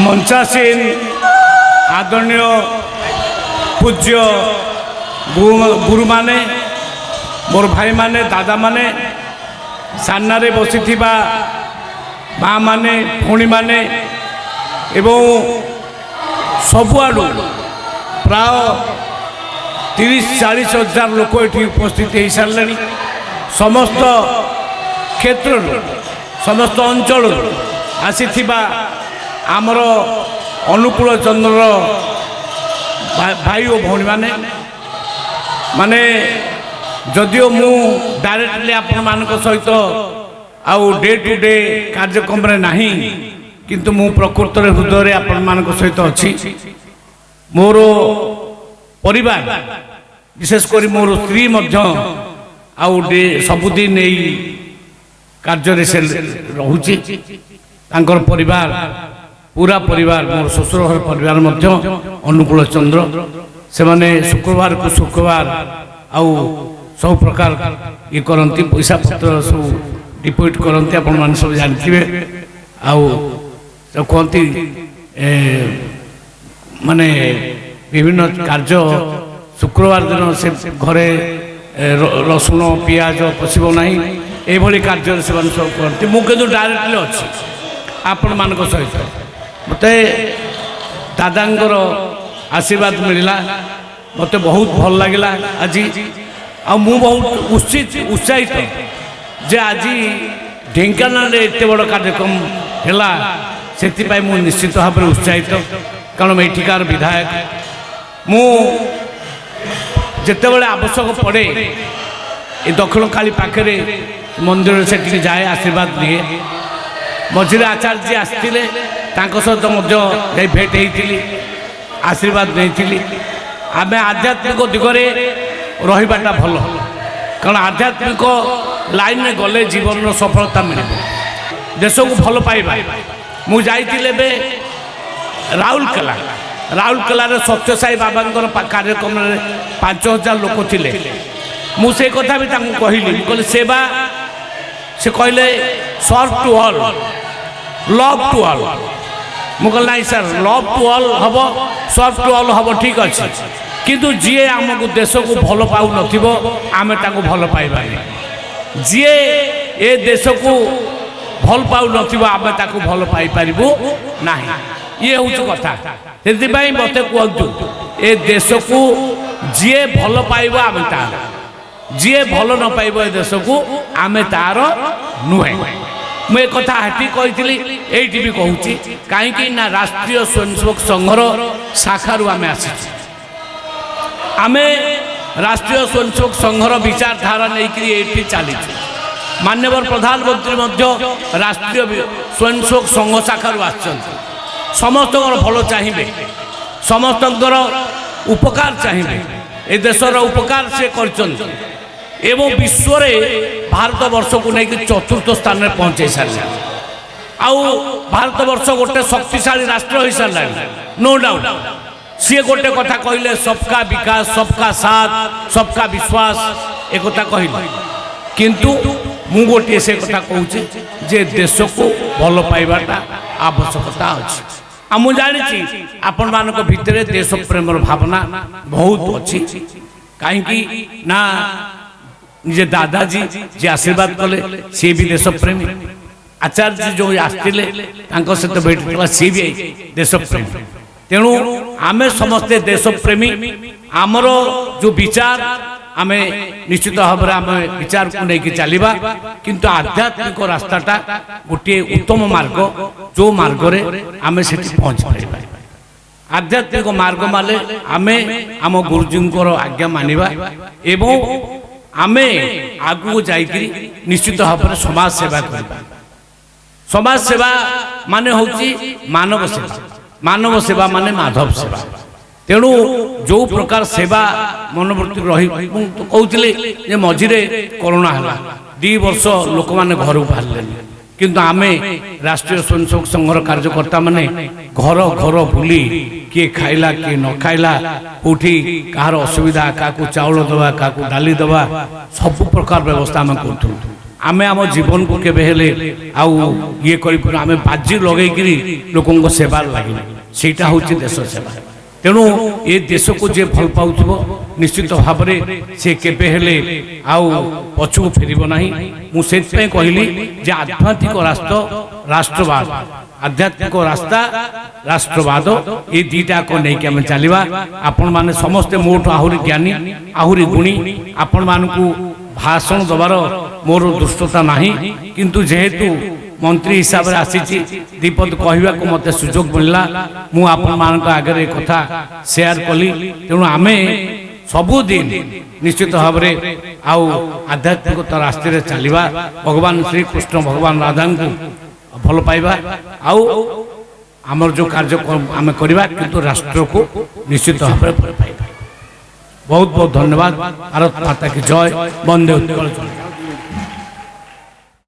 मंचासीन आदरणीय पूज्य गुरु माने मोर भाई माने दादा माने सामने बसी माँ माने भौणी माने एवं सबुआड़ू प्राय 30-40 हजार लोक ये उपस्थित हो सारे समस्त क्षेत्र समस्त अंचल आसी आमर अनुकूल चंद्र भाई और भौणी माने माने जदिओ मु डायरेक्टली आपण मान सहित आउ डे टू डे कार्यक्रम रे नहीं किंतु मु प्रकृत हृदय आपण मान सहित अच्छी मोर परिवार विशेष कर मोर स्त्री आउ सबुदिन यही कार्य से रोचे परिवार पूरा परिवार मोर ससुर घर परिवार अनुकूल चंद्र से माने शुक्रवार को शुक्रवार आउ सब प्रकार ये करती पैसा पत्र सब डिपोजिट करती आपण मान सब जानते आउ कहती माने विभिन्न कार्य शुक्रवार दिन से घरे रसुण पियाज पशब ना ये कार्य से सब करती मुझे डायरेक्टली अच्छी आपण मान सहित मत दादांकर आशीर्वाद मिलला मत बहुत भल लगे आज मु बहुत उत्साहित जे आज ढेंकानाल एत बड़ कार्यक्रम है मु निश्चित भाव में उत्साहित कारण एठिकार विधायक मु जिते बड़े आवश्यक पड़े ये दक्षिण काली पाखे मंदिर से जाए आशीर्वाद लिए मझे आचार्य आसते सहित भेट होती आशीर्वाद नहीं आम आध्यात्मिक दिगरे रहीबाटा भल कारण आध्यात्मिक लाइन में गले जीवन सफलता मिले देश को भल पाइबा मु जाइए राउरकेला सत्य साई बाबा कार्यक्रम 5000 लोक थे मुझे कथा भी कहली कहली सेवा से कहले serve to all love to all मुझे ना सर लव टू ऑल हम सर्व टू ऑल हम ठीक अच्छे किंतु जी आमको देश को भल पाऊ नमें भल पाइबा जी ए देश को भल पाऊ नमें भल पाइपरू ना ये हूँ कथा से मत कहतु ए देश को जी भल पाइब आम तार जी भल न पाइब ए देश को आम तार नुहे मुझे कथा हेटी कही ये भी कहूँ कहीं राष्ट्रीय स्वयंसेवक संघर शाखार आम आसी आमे राष्ट्रीय स्वयंसेवक संघर विचारधारा नहीं ये चली माननीय प्रधानमंत्री राष्ट्रीय स्वयंसेवक संघ शाखार आ समस्त भल चाहिए समस्त उपकार चाहिए ए देशर उपकार से कर विश्व भारत वर्ष को लेकिन चतुर्थ स्थान में पहुंचे सारे आउ भारत वर्ष गोटे शक्तिशाली राष्ट्र हो सारा नो डाउट सी गोटे कथा कहले सबका विकास सबका साथ सबका विश्वास एक कथा कहले किंतु मु गोटे से कथा कहूँ जे देश को भल पाइबाटा आवश्यकता अच्छी आ मु जानी आपण मान भितर देश प्रेम भावना बहुत अच्छी कहीं ना निजे दादाजी जे आशीर्वाद कले सी भी देश प्रेमी आचार्य जो आसते सहित भेट सी भी देश प्रेमी तेणु आमे समस्ते देश प्रेमी आमर जो विचार आमे निश्चित भाव में आम विचार को लेकिन चलवा किंतु आध्यात्मिक रास्ताटा गोटे उत्तम मार्ग जो मार्ग रे आमे से पहुँच पार आध्यात्मिक मार्ग माले आमे आम गुरुजी आज्ञा मानिबा एवं आमे आगु जाइकरी निश्चित भाव में समाज सेवा करबा समाज सेवा माने होची मानव सेवा मानव सेवा माने माधव सेवा तेणु जो प्रकार सेवा मनोवृत्ति रही तो कहते मझिरे कोरोना है 2 वर्ष लोक मैंने घर बाहर किंतु आमे राष्ट्रीय स्वयंसेवक संघर कार्यकर्ता माने घर घर बुली किए खाइला किए न खाइला कौटी कहार असुविधा क्या चाउल दवा क्या डाली दवा सब प्रकार व्यवस्था आम कर आमे आम जीवन को केबे हेले आउ ये करि आमे बाजी लगेकरी लोकंक सेवा लगे सेटा होची देश सेवा तेणु ये देश को जे भल पाउथबो निश्चित भाव में से केबे हेले आउ पछू फेरिबो नाही मु सेत पे कहली जे आध्यात्मिक राष्ट्रवाद आध्यात्मिक रास्ता राष्ट्रवाद ये दीटा को नहीं कि चलवा आपण माने समस्ते मोट आहुरी ज्ञानी आहुरी गुणी आपण मानकू भाषण दबार मोर दुष्टता नहीं किंतु जेहेतु मंत्री हिसाब से आसी दीपद कहवा को मत सुजोग मिलला मु आपण मान आगे कथा शेयर कली तेणु आमे सबुदिन निश्चित भाव में आउ आध्यात्मिकता रास्ते चलवा भगवान श्री कृष्ण भगवान राधा को भल पाइबा आउ आमर जो कार्यक्रम आम करवा किंतु राष्ट्र को निश्चित भाव में भल पाइबा बहुत बहुत धन्यवाद भारत माता की जय वंदे उत्कल जय।